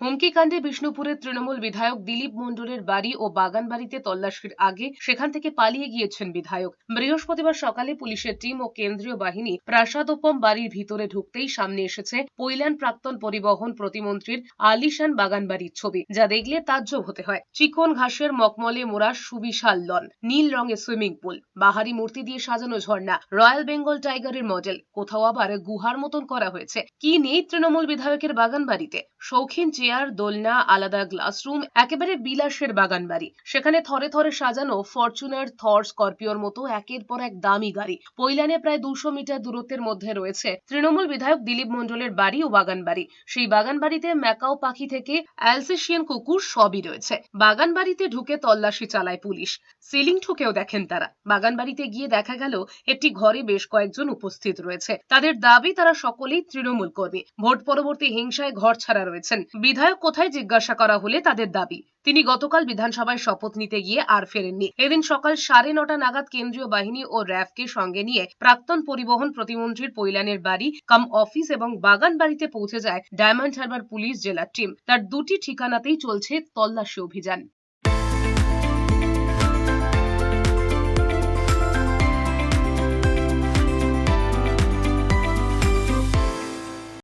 হুমকি কাণ্ডে বিষ্ণুপুরের তৃণমূল বিধায়ক দিলীপ মণ্ডলের বাড়ি ও বাগান বাড়িতে তল্লাশির আগে সেখান থেকে পালিয়ে গিয়েছেন বিধায়ক। বৃহস্পতিবার সকালে পুলিশের টিম ও কেন্দ্রীয় বাহিনী প্রাসাদোপম বাড়ির ভিতরে ঢুকতেই সামনে এসেছে পৈলান প্রাক্তন পরিবহন প্রতিমন্ত্রীর আলিশান বাগান বাড়ির ছবি, যা দেখলে তাজ্জব হতে হয়। চিকন ঘাসের মকমলে মোড়া সুবিশাল লন, নীল রঙের সুইমিং পুল, বাহারি মূর্তি দিয়ে সাজানো ঝর্ণা, রয়্যাল বেঙ্গল টাইগারের মডেল, কোথাও আবার গুহার মতন করা হয়েছে। কি নেই তৃণমূল বিধায়কের বাগান বাড়িতে? শৌখিন চেয়ার, দোলনা, আলাদা ক্লাসরুম, একেবারে বিলাসের বাগান বাড়ি। সেখানে থরে থরে সাজানো ফরচুনার, থর, স্করপিওর মতো একের পর এক দামি গাড়ি। পৈলানে প্রায় 200 মিটার দূরত্বের মধ্যে রয়েছে তৃণমূল বিধায়ক দিলীপ মণ্ডলের বাড়ি ও বাগান বাড়ি। সেই বাগান বাড়িতে ম্যাকাও পাখি থেকে অ্যালসেশিয়ান কুকুর সবই রয়েছে। বাগান বাড়িতে ঢুকে তল্লাশি চালায় পুলিশ। সিলিং ঠুকেও দেখেন তারা। বাগান বাড়িতে গিয়ে দেখা গেল একটি ঘরে বেশ কয়েকজন উপস্থিত রয়েছে। তাদের দাবি তারা সকলেই তৃণমূল কর্মী। ভোট পরবর্তী হিংসায় ঘর ছাড়া রয়েছেন। বিধায়ক কোথায় জিজ্ঞাসা করা হলে তাদের দাবি তিনি গতকাল বিধানসভায় শপথ নিতে গিয়ে আর ফেরেননি। এদিন সকাল 9:30 নাগাদ কেন্দ্রীয় বাহিনী ও র্যাফকে সঙ্গে নিয়ে প্রাক্তন পরিবহন প্রতিমন্ত্রীর পৈলানের বাড়ি কাম অফিস এবং বাগান বাড়িতে পৌঁছে যায় ডায়মন্ড হারবার পুলিশ জেলার টিম। তার দুটি ঠিকানাতেই চলছে তল্লাশি অভিযান।